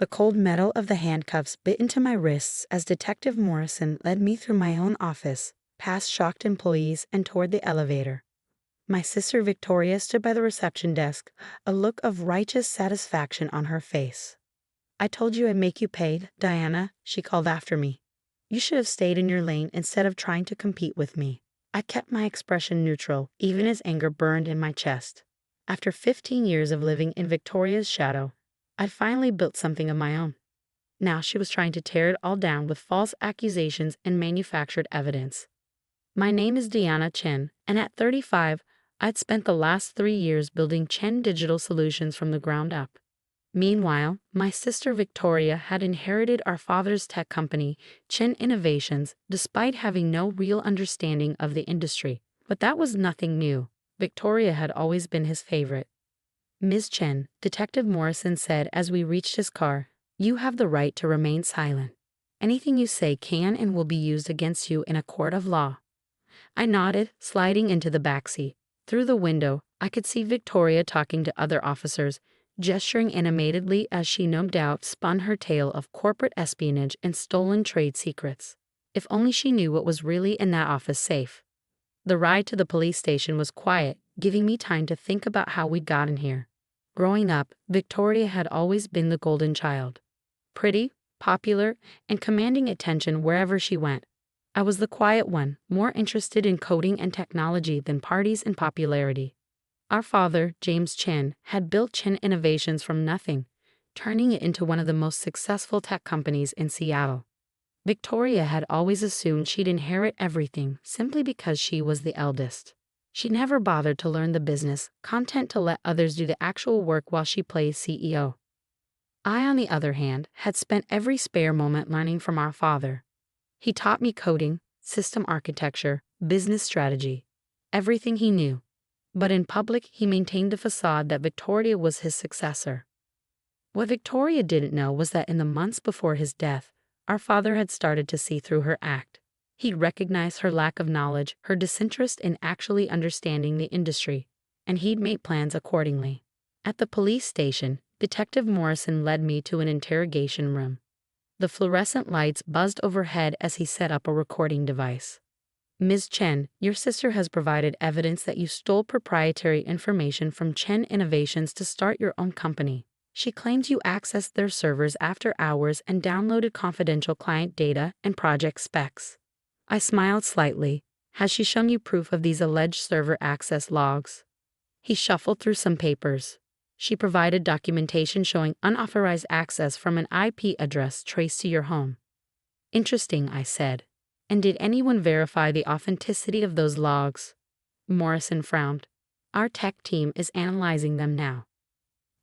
The cold metal of the handcuffs bit into my wrists as Detective Morrison led me through my own office, past shocked employees, and toward the elevator. My sister Victoria stood by the reception desk, a look of righteous satisfaction on her face. "I told you I'd make you pay, Diana," she called after me. "You should have stayed in your lane instead of trying to compete with me." I kept my expression neutral, even as anger burned in my chest. After 15 years of living in Victoria's shadow, I'd finally built something of my own. Now she was trying to tear it all down with false accusations and manufactured evidence. My name is Diana Chen, and at 35, I'd spent the last 3 years building Chen Digital Solutions from the ground up. Meanwhile, my sister Victoria had inherited our father's tech company, Chen Innovations, despite having no real understanding of the industry. But that was nothing new. Victoria had always been his favorite. "Ms. Chen," Detective Morrison said as we reached his car, "you have the right to remain silent. Anything you say can and will be used against you in a court of law." I nodded, sliding into the backseat. Through the window, I could see Victoria talking to other officers, gesturing animatedly as she no doubt spun her tale of corporate espionage and stolen trade secrets. If only she knew what was really in that office safe. The ride to the police station was quiet, giving me time to think about how we'd gotten here. Growing up, Victoria had always been the golden child. Pretty, popular, and commanding attention wherever she went. I was the quiet one, more interested in coding and technology than parties and popularity. Our father, James Chen, had built Chen Innovations from nothing, turning it into one of the most successful tech companies in Seattle. Victoria had always assumed she'd inherit everything simply because she was the eldest. She never bothered to learn the business, content to let others do the actual work while she played CEO. I, on the other hand, had spent every spare moment learning from our father. He taught me coding, system architecture, business strategy, everything he knew. But in public, he maintained the facade that Victoria was his successor. What Victoria didn't know was that in the months before his death, our father had started to see through her act. He'd recognized her lack of knowledge, her disinterest in actually understanding the industry, and he'd made plans accordingly. At the police station, Detective Morrison led me to an interrogation room. The fluorescent lights buzzed overhead as he set up a recording device. "Ms. Chen, your sister has provided evidence that you stole proprietary information from Chen Innovations to start your own company. She claims you accessed their servers after hours and downloaded confidential client data and project specs." I smiled slightly. "Has she shown you proof of these alleged server access logs?" He shuffled through some papers. "She provided documentation showing unauthorized access from an IP address traced to your home." "Interesting," I said. "And did anyone verify the authenticity of those logs?" Morrison frowned. "Our tech team is analyzing them now."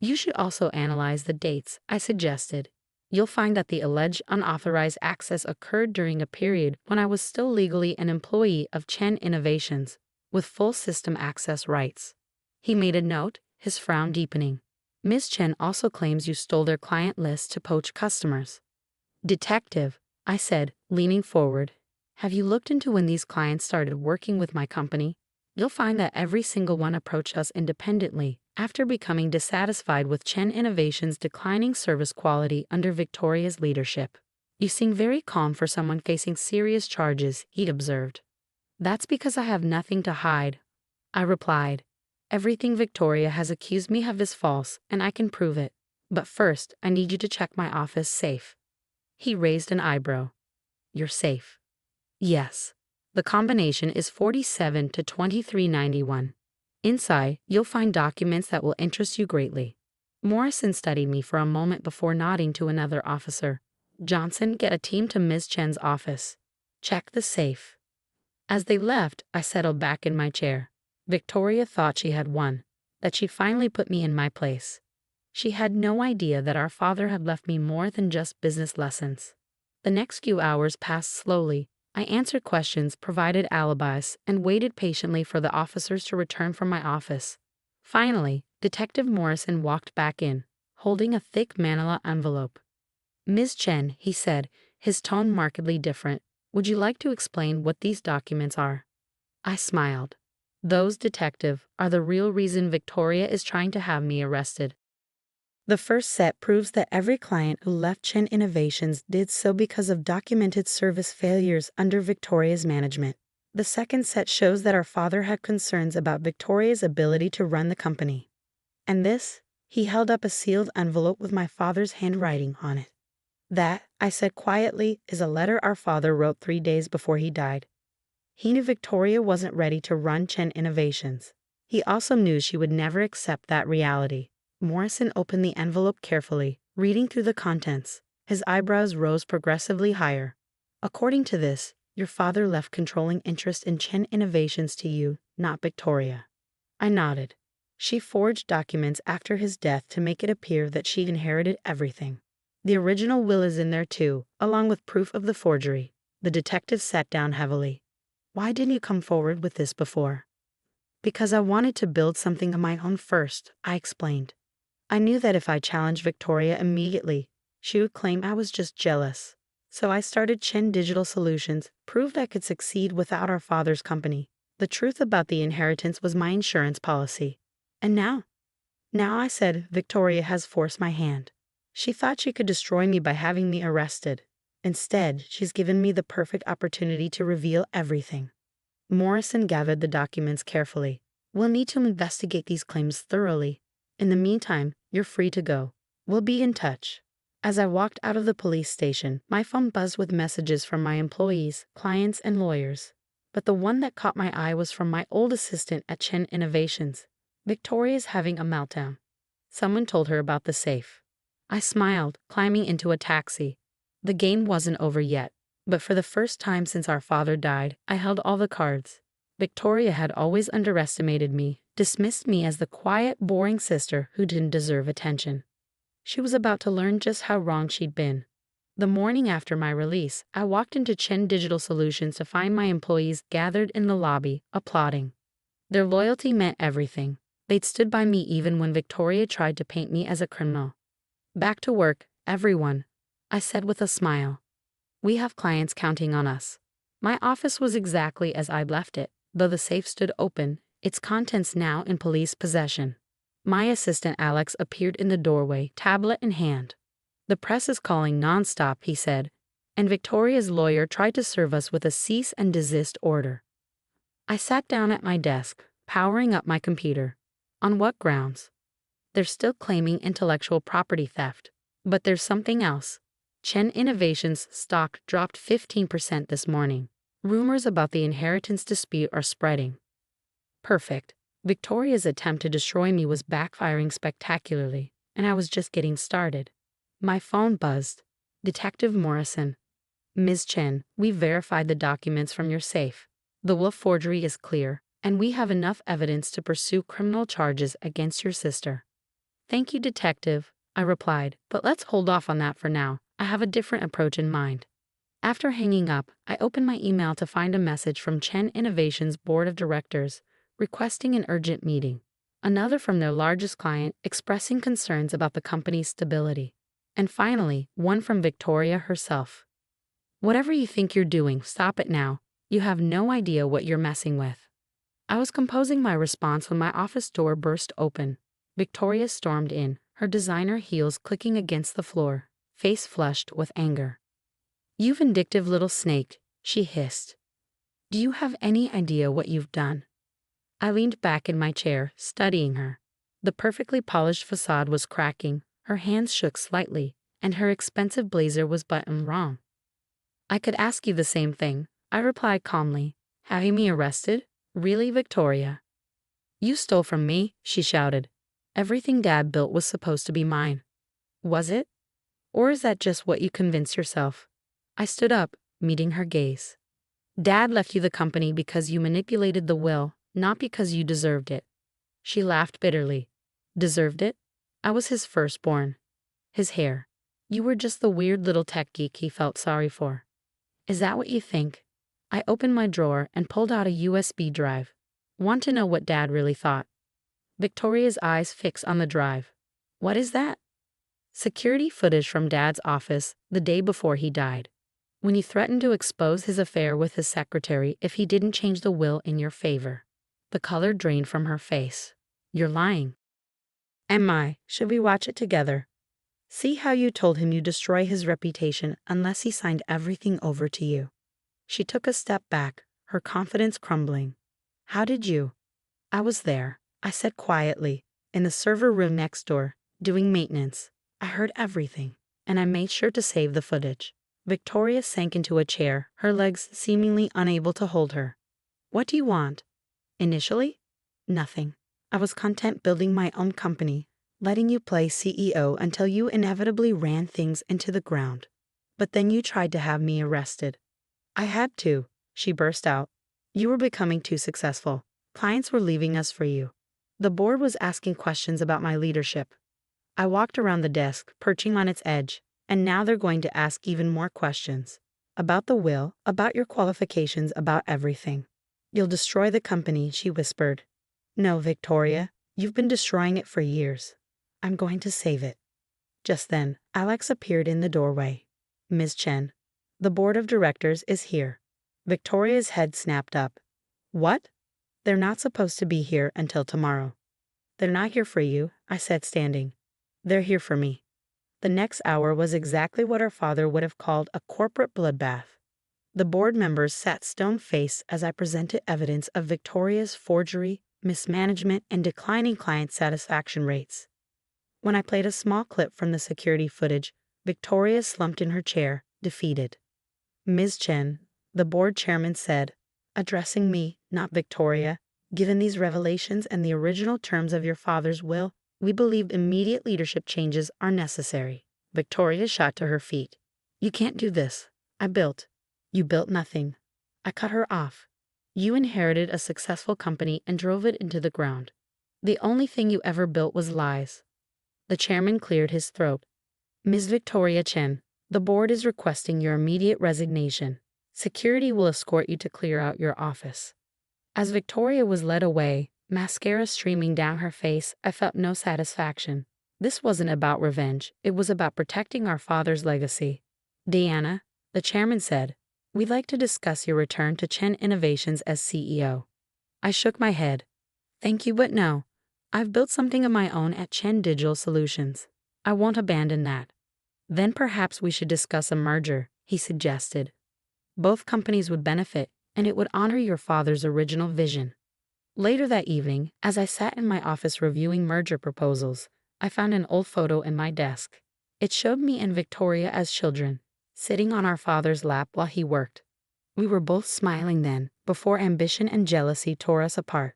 "You should also analyze the dates," I suggested. "You'll find that the alleged unauthorized access occurred during a period when I was still legally an employee of Chen Innovations, with full system access rights." He made a note, his frown deepening. "Ms. Chen also claims you stole their client list to poach customers." "Detective," I said, leaning forward, "have you looked into when these clients started working with my company? You'll find that every single one approached us independently after becoming dissatisfied with Chen Innovations' declining service quality under Victoria's leadership." "You seem very calm for someone facing serious charges," he observed. "That's because I have nothing to hide," I replied. "Everything Victoria has accused me of is false, and I can prove it. But first, I need you to check my office safe." He raised an eyebrow. "Your safe?" "Yes. The combination is 47 to 2391. Inside, you'll find documents that will interest you greatly." Morrison studied me for a moment before nodding to another officer. "Johnson, get a team to Ms. Chen's office. Check the safe." As they left, I settled back in my chair. Victoria thought she had won, that she'd finally put me in my place. She had no idea that our father had left me more than just business lessons. The next few hours passed slowly. I answered questions, provided alibis, and waited patiently for the officers to return from my office. Finally, Detective Morrison walked back in, holding a thick manila envelope. "Ms. Chen," he said, his tone markedly different, "would you like to explain what these documents are?" I smiled. "Those, detective, are the real reason Victoria is trying to have me arrested." The first set proves that every client who left Chen Innovations did so because of documented service failures under Victoria's management. The second set shows that our father had concerns about Victoria's ability to run the company. And this? He held up a sealed envelope with my father's handwriting on it. That, I said quietly, is a letter our father wrote 3 days before he died. He knew Victoria wasn't ready to run Chen Innovations. He also knew she would never accept that reality. Morrison opened the envelope carefully, reading through the contents. His eyebrows rose progressively higher. According to this, your father left controlling interest in Chen Innovations to you, not Victoria. I nodded. She forged documents after his death to make it appear that she inherited everything. The original will is in there too, along with proof of the forgery. The detective sat down heavily. Why didn't you come forward with this before? Because I wanted to build something of my own first, I explained. I knew that if I challenged Victoria immediately, she would claim I was just jealous. So I started Chen Digital Solutions, proved I could succeed without our father's company. The truth about the inheritance was my insurance policy. And now? Now, I said, Victoria has forced my hand. She thought she could destroy me by having me arrested. Instead, she's given me the perfect opportunity to reveal everything. Morrison gathered the documents carefully. We'll need to investigate these claims thoroughly. In the meantime, you're free to go. We'll be in touch. As I walked out of the police station, my phone buzzed with messages from my employees, clients, and lawyers. But the one that caught my eye was from my old assistant at Chen Innovations. Victoria's having a meltdown. Someone told her about the safe. I smiled, climbing into a taxi. The game wasn't over yet, but for the first time since our father died, I held all the cards. Victoria had always underestimated me, dismissed me as the quiet, boring sister who didn't deserve attention. She was about to learn just how wrong she'd been. The morning after my release, I walked into Chen Digital Solutions to find my employees gathered in the lobby, applauding. Their loyalty meant everything. They'd stood by me even when Victoria tried to paint me as a criminal. Back to work, everyone, I said with a smile. We have clients counting on us. My office was exactly as I'd left it, though the safe stood open, its contents now in police possession. My assistant Alex appeared in the doorway, tablet in hand. The press is calling nonstop, he said, and Victoria's lawyer tried to serve us with a cease and desist order. I sat down at my desk, powering up my computer. On what grounds? They're still claiming intellectual property theft. But there's something else. Chen Innovations' stock dropped 15% this morning. Rumors about the inheritance dispute are spreading. Perfect. Victoria's attempt to destroy me was backfiring spectacularly, and I was just getting started. My phone buzzed. Detective Morrison. Ms. Chen, we verified the documents from your safe. The will forgery is clear, and we have enough evidence to pursue criminal charges against your sister. Thank you, Detective, I replied, but let's hold off on that for now. I have a different approach in mind. After hanging up, I opened my email to find a message from Chen Innovations' board of directors requesting an urgent meeting. Another from their largest client expressing concerns about the company's stability. And finally, one from Victoria herself. Whatever you think you're doing, stop it now. You have no idea what you're messing with. I was composing my response when my office door burst open. Victoria stormed in, her designer heels clicking against the floor, face flushed with anger. You vindictive little snake, she hissed. Do you have any idea what you've done? I leaned back in my chair, studying her. The perfectly polished facade was cracking, her hands shook slightly, and her expensive blazer was buttoned wrong. I could ask you the same thing, I replied calmly. Having me arrested? Really, Victoria? You stole from me, she shouted. Everything Dad built was supposed to be mine. Was it? Or is that just what you convince yourself? I stood up, meeting her gaze. Dad left you the company because you manipulated the will, not because you deserved it. She laughed bitterly. Deserved it? I was his firstborn. His heir. You were just the weird little tech geek he felt sorry for. Is that what you think? I opened my drawer and pulled out a USB drive. Want to know what Dad really thought? Victoria's eyes fixed on the drive. What is that? Security footage from Dad's office the day before he died. When he threatened to expose his affair with his secretary if he didn't change the will in your favor. The color drained from her face. You're lying. Am I? Should we watch it together? See how you told him you destroy his reputation unless he signed everything over to you. She took a step back, her confidence crumbling. How did you? I was there, I said quietly, in the server room next door, doing maintenance. I heard everything, and I made sure to save the footage. Victoria sank into a chair, her legs seemingly unable to hold her. What do you want? Initially? Nothing. I was content building my own company, letting you play CEO until you inevitably ran things into the ground. But then you tried to have me arrested. I had to, she burst out. You were becoming too successful. Clients were leaving us for you. The board was asking questions about my leadership. I walked around the desk, perching on its edge, and now they're going to ask even more questions. About the will, about your qualifications, about everything. You'll destroy the company, she whispered. No, Victoria, you've been destroying it for years. I'm going to save it. Just then, Alex appeared in the doorway. Ms. Chen, the board of directors is here. Victoria's head snapped up. What? They're not supposed to be here until tomorrow. They're not here for you, I said, standing. They're here for me. The next hour was exactly what our father would have called a corporate bloodbath. The board members sat stone-faced as I presented evidence of Victoria's forgery, mismanagement, and declining client satisfaction rates. When I played a small clip from the security footage, Victoria slumped in her chair, defeated. Ms. Chen, the board chairman said, addressing me, not Victoria, given these revelations and the original terms of your father's will, we believe immediate leadership changes are necessary. Victoria shot to her feet. You can't do this. I built. You built nothing. I cut her off. You inherited a successful company and drove it into the ground. The only thing you ever built was lies. The chairman cleared his throat. Ms. Victoria Chen, the board is requesting your immediate resignation. Security will escort you to clear out your office. As Victoria was led away, mascara streaming down her face, I felt no satisfaction. This wasn't about revenge, it was about protecting our father's legacy. Deanna, the chairman said, we'd like to discuss your return to Chen Innovations as CEO. I shook my head. Thank you, but no. I've built something of my own at Chen Digital Solutions. I won't abandon that. Then perhaps we should discuss a merger, he suggested. Both companies would benefit, and it would honor your father's original vision. Later that evening, as I sat in my office reviewing merger proposals, I found an old photo in my desk. It showed me and Victoria as children, sitting on our father's lap while he worked. We were both smiling then, before ambition and jealousy tore us apart.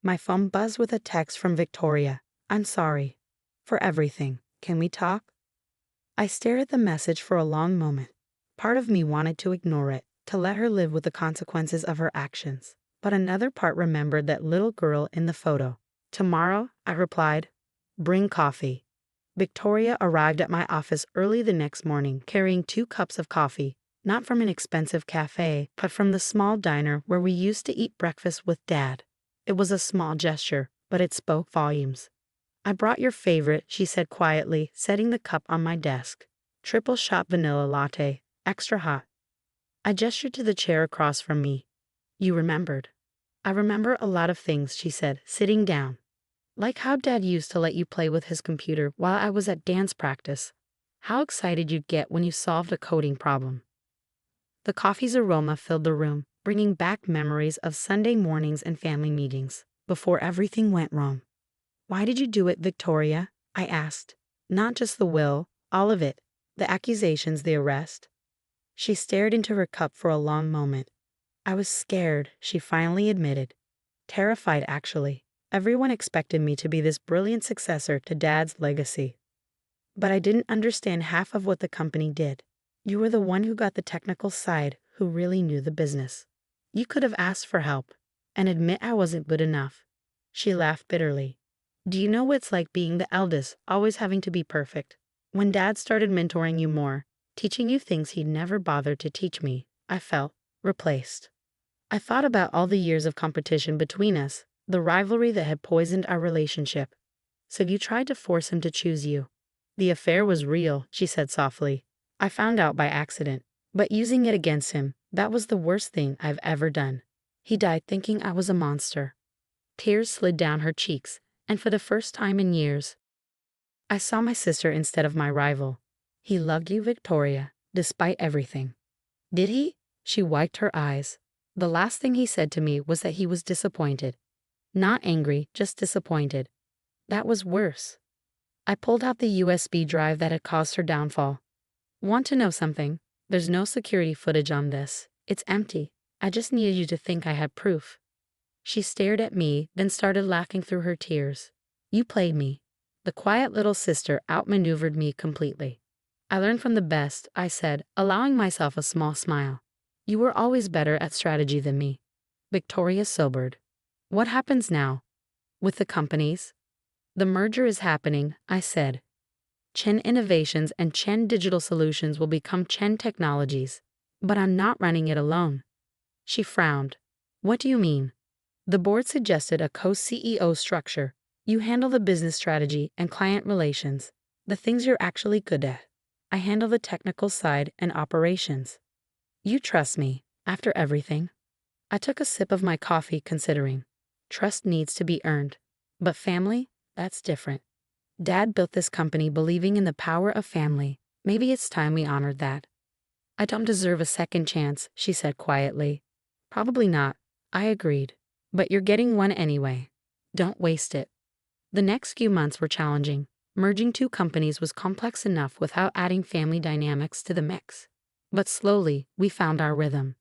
My phone buzzed with a text from Victoria. I'm sorry. For everything. Can we talk? I stared at the message for a long moment. Part of me wanted to ignore it, to let her live with the consequences of her actions. But another part remembered that little girl in the photo. Tomorrow, I replied. Bring coffee. Victoria arrived at my office early the next morning, carrying 2 cups of coffee, not from an expensive cafe, but from the small diner where we used to eat breakfast with Dad. It was a small gesture, but it spoke volumes. I brought your favorite, she said quietly, setting the cup on my desk. Triple shot vanilla latte, extra hot. I gestured to the chair across from me. You remembered. I remember a lot of things, she said, sitting down. Like how Dad used to let you play with his computer while I was at dance practice. How excited you'd get when you solved a coding problem. The coffee's aroma filled the room, bringing back memories of Sunday mornings and family meetings, before everything went wrong. Why did you do it, Victoria? I asked. Not just the will, all of it. The accusations, the arrest. She stared into her cup for a long moment. I was scared, she finally admitted. Terrified, actually. Everyone expected me to be this brilliant successor to Dad's legacy. But I didn't understand half of what the company did. You were the one who got the technical side, who really knew the business. You could have asked for help, and admit I wasn't good enough. She laughed bitterly. Do you know what it's like being the eldest, always having to be perfect? When Dad started mentoring you more, teaching you things he'd never bothered to teach me, I felt replaced. I thought about all the years of competition between us, the rivalry that had poisoned our relationship. So you tried to force him to choose you. The affair was real, she said softly. I found out by accident. But using it against him, that was the worst thing I've ever done. He died thinking I was a monster. Tears slid down her cheeks, and for the first time in years, I saw my sister instead of my rival. He loved you, Victoria, despite everything. Did he? She wiped her eyes. The last thing he said to me was that he was disappointed. Not angry, just disappointed. That was worse. I pulled out the USB drive that had caused her downfall. Want to know something? There's no security footage on this. It's empty. I just needed you to think I had proof. She stared at me, then started laughing through her tears. You played me. The quiet little sister outmaneuvered me completely. I learned from the best, I said, allowing myself a small smile. You were always better at strategy than me. Victoria sobered. What happens now? With the companies? The merger is happening, I said. Chen Innovations and Chen Digital Solutions will become Chen Technologies. But I'm not running it alone. She frowned. What do you mean? The board suggested a co-CEO structure. You handle the business strategy and client relations, the things you're actually good at. I handle the technical side and operations. You trust me, after everything? I took a sip of my coffee, considering. Trust needs to be earned. But family? That's different. Dad built this company believing in the power of family. Maybe it's time we honored that. I don't deserve a second chance, she said quietly. Probably not, I agreed. But you're getting one anyway. Don't waste it. The next few months were challenging. Merging two companies was complex enough without adding family dynamics to the mix. But slowly, we found our rhythm.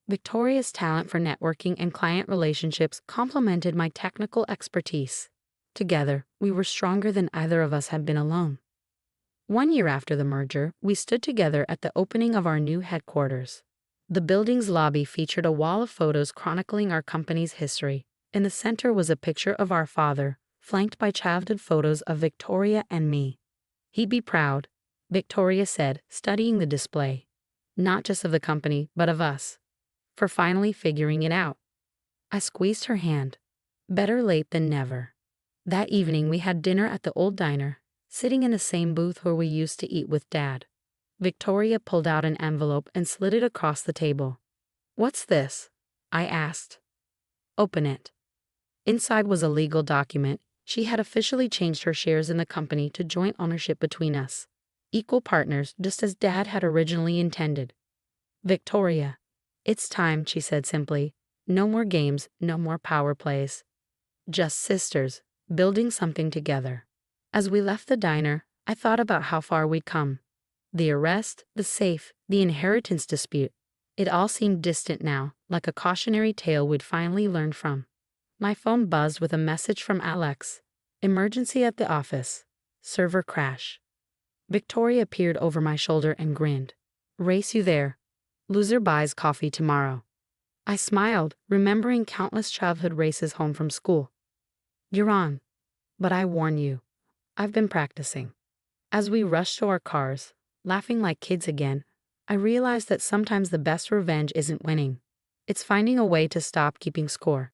Victoria's talent for networking and client relationships complemented my technical expertise. Together, we were stronger than either of us had been alone. 1 year after the merger, we stood together at the opening of our new headquarters. The building's lobby featured a wall of photos chronicling our company's history. In the center was a picture of our father, flanked by childhood photos of Victoria and me. He'd be proud, Victoria said, studying the display. Not just of the company, but of us. For finally figuring it out. I squeezed her hand. Better late than never. That evening we had dinner at the old diner, sitting in the same booth where we used to eat with Dad. Victoria pulled out an envelope and slid it across the table. What's this? I asked. Open it. Inside was a legal document. She had officially changed her shares in the company to joint ownership between us. Equal partners, just as Dad had originally intended. Victoria. It's time, she said simply. No more games, no more power plays. Just sisters, building something together. As we left the diner, I thought about how far we'd come. The arrest, the safe, the inheritance dispute. It all seemed distant now, like a cautionary tale we'd finally learned from. My phone buzzed with a message from Alex. Emergency at the office. Server crash. Victoria peered over my shoulder and grinned. Race you there. Loser buys coffee tomorrow. I smiled, remembering countless childhood races home from school. You're on. But I warn you, I've been practicing. As we rushed to our cars, laughing like kids again, I realized that sometimes the best revenge isn't winning. It's finding a way to stop keeping score.